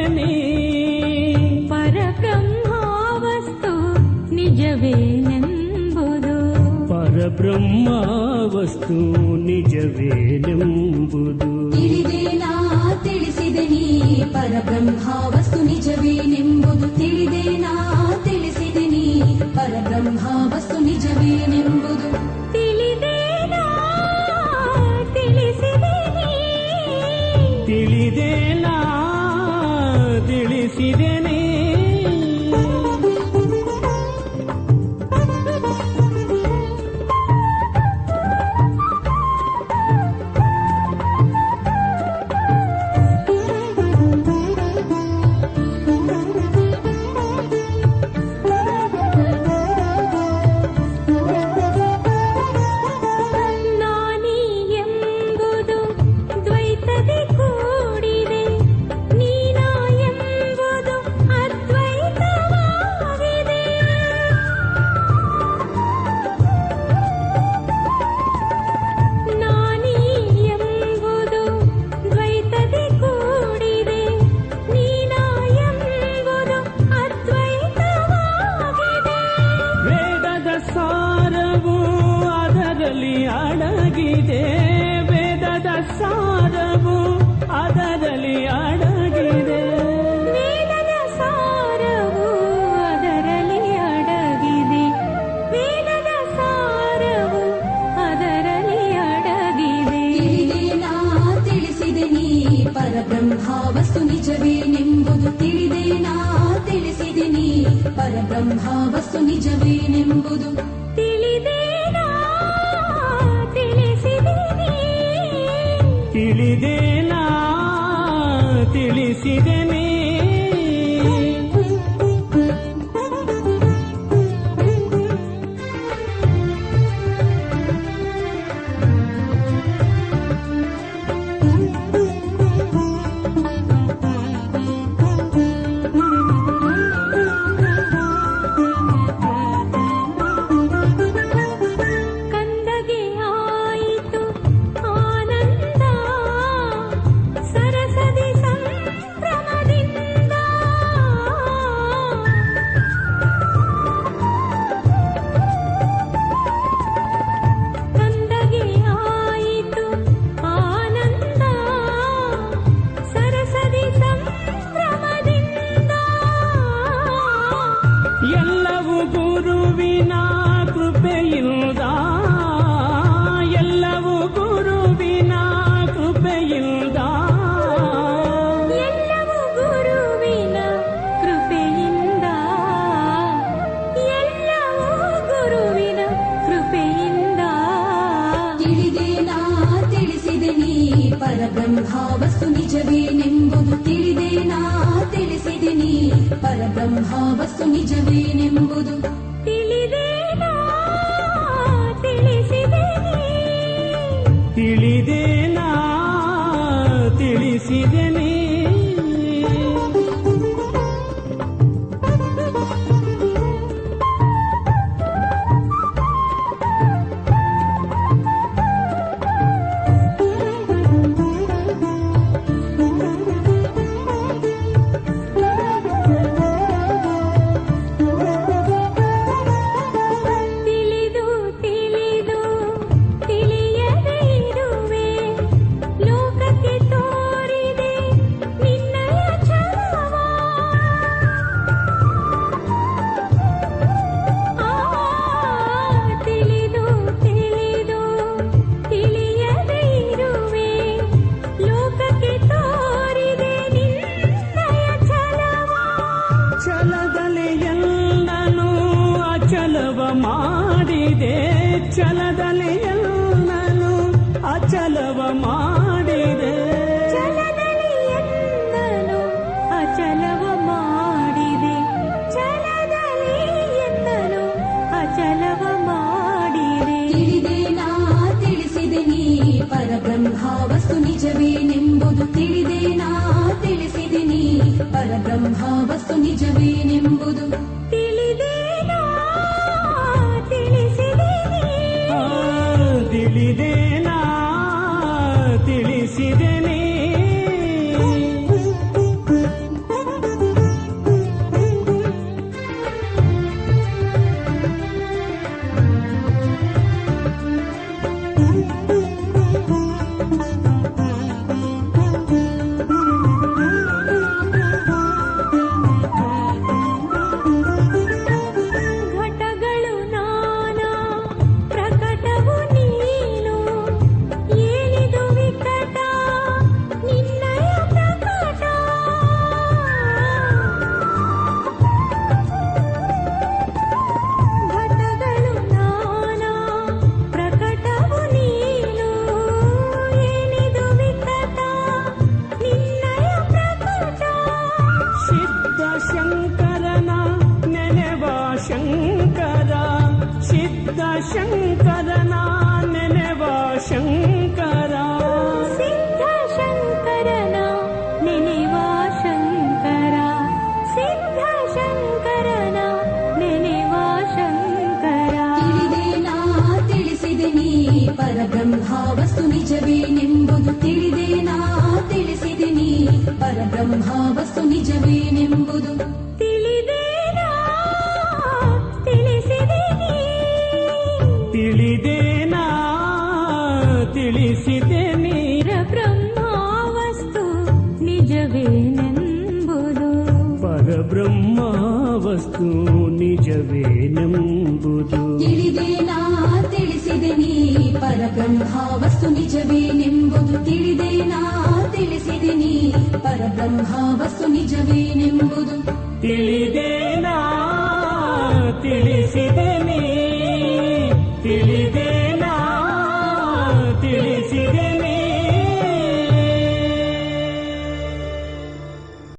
ತಿಳಿಸಿದೆನೇ ಪರಬ್ರಹ್ಮಾವಸ್ತು ನಿಜವೇನೆಂಬುದು ಪರಬ್ರಹ್ಮಾವಸ್ತು ನಿಜವೇನೆಂಬುದು ತಿಳಿದೇನಾ ತಿಳಿಸಿದೆನಿ ಪರಬ್ರಹ್ಮಾವಸ್ತು ನಿಜವೇನೆಂಬುದು ತಿಳಿದೇನಾ ತಿಳಿಸಿದೆನಿ ಪರಬ್ರಹ್ಮಾವಸ್ತು ನಿಜವೇನೆಂಬುದು ತಿಳಿದೇನಾ ತಿಳಿಸಿದೆನಿ ತಿಳಿದೇನಾ ತಿಳಿಸಿದೆನೇ ಅಡಗಿದೆ ವೇದದ ಸಾರವು ಅದರಲ್ಲಿ ಅಡಗಿದೆ ವೇದದ ಸಾರವು ಅದರಲ್ಲಿ ಅಡಗಿದೆ ವೇದದ ಸಾರವು ಅದರಲ್ಲಿ ಅಡಗಿದೆ ತಿಳಿದೇನಾ ತಿಳಿಸಿದೆನಿ ಪರಬ್ರಹ್ಮಾವಸ್ತು ನಿಜವೇನೆಂಬುದು ತಿಳಿದೇನಾ ತಿಳಿಸಿದೆನಿ ಪರಬ್ರಹ್ಮಾವಸ್ತು ನಿಜವೇನೆಂಬುದು ತಿಳಿದೇನಾ ತಿಳಿಸಿದೆನಿ ತಿಳಿದೇನಾ ತಿಳಿಸಿದೆನೇ ಎಲ್ಲವೂ ಗುರುವಿನ ಕೃಪೆಯಿಂದ ಎಲ್ಲವೂ ಗುರುವಿನ ಕೃಪೆಯಿಂದ ಎಲ್ಲವೂ ಗುರುವಿನ ಕೃಪೆಯಿಂದ ಎಲ್ಲವೂ ಗುರುವಿನ ಕೃಪೆಯಿಂದ ತಿಳಿದೇನಾ ತಿಳಿಸಿದೆನಿ ಪರಬ್ರಹ್ಮಾವಸ್ತು ನಿಜವೇನೆಂಬುದು ತಿಳಿದೇನಾ ತಿಳಿಸಿದೆನಿ ಪರಬ್ರಹ್ಮಾವಸ್ತು ನಿಜವೇನೆಂಬುದು ತಿಳಿದೇನಾ ತಿಳಿಸಿದೆನಿ ತಿಳಿದೇನಾ ತಿಳಿಸಿದೆನೇ ತಿಳಿದು ತಿಳಿದು ತಿಳಿಯದೇ ಇರುವೆ ಲೋಕಕ್ಕೆ ತೋರಿದೆ ನಿನ್ನಯ ಛಲವ ತಿಳಿದು ತಿಳಿದು ತಿಳಿಯದೇ ಇರುವೆ ಲೋಕಕ್ಕೆ ತೋರಿದೆ ನಿನ್ನಯ ಛಲವ ಛಲದಲ್ಲಿ ಎಲ್ಲನೂ ಅಚಲವ ಮಾಡಿದೆ ಛಲದಲ್ಲಿ ಎಲ್ಲನೂ ಅಚಲವ ಮಾಡಿದೆ ಛಲದಲ್ಲಿ ಎಂದನು ಅಚಲವ ಮಾಡಿದೆ ಛಲದಲ್ಲಿ ಎಂದನು ಅಚಲವ ಮಾಡಿದೆ ತಿಳಿದೇನಾ ತಿಳಿಸಿದೆನಿ ಪರಬ್ರಹ್ಮಾವಸ್ತು ನಿಜವೇನೆಂಬುದು ತಿಳಿದೇನಾ ತಿಳಿಸಿದೆನಿ ಪರಬ್ರಹ್ಮಾವಸ್ತು ನಿಜವೇನೆಂಬುದು ತಿಳಿದೇನಾ ತಿಳಿಸಿದೆನಿ ತಿಳಿದೇನಾ ತಿಳಿಸಿದೆನೇ ಪರಬ್ರಹ್ಮ ವಸ್ತು ನಿಜವೇನೆಂಬುದು ತಿಳಿದೇನಾ ತಿಳಿಸಿದೆ ನೀ ತಿಳಿದೇನಾ ತಿಳಿಸಿದೆ ನೀ ಪರಬ್ರಹ್ಮ ವಸ್ತು ನಿಜವೇನೆಂಬುದು ಪರಬ್ರಹ್ಮ ವಸ್ತು ನಿಜವೇನೆಂಬುದು ತಿಳಿದೇನಾ ತಿಳಿಸಿದೆ ನೀ ಪರಬ್ರಹ್ಮ ವಸ್ತು ನಿಜವೇನೆಂಬುದು ತಿಳಿದೇನಾ ತಿಳಿಸಿದೆ ನೀ ಪರಬ್ರಹ್ಮ ವಸ್ತು ನಿಜವೇನೆಂಬುದು ತಿಳಿದೇನಾ ತಿಳಿಸಿದೆ ನೀ ತಿಳಿ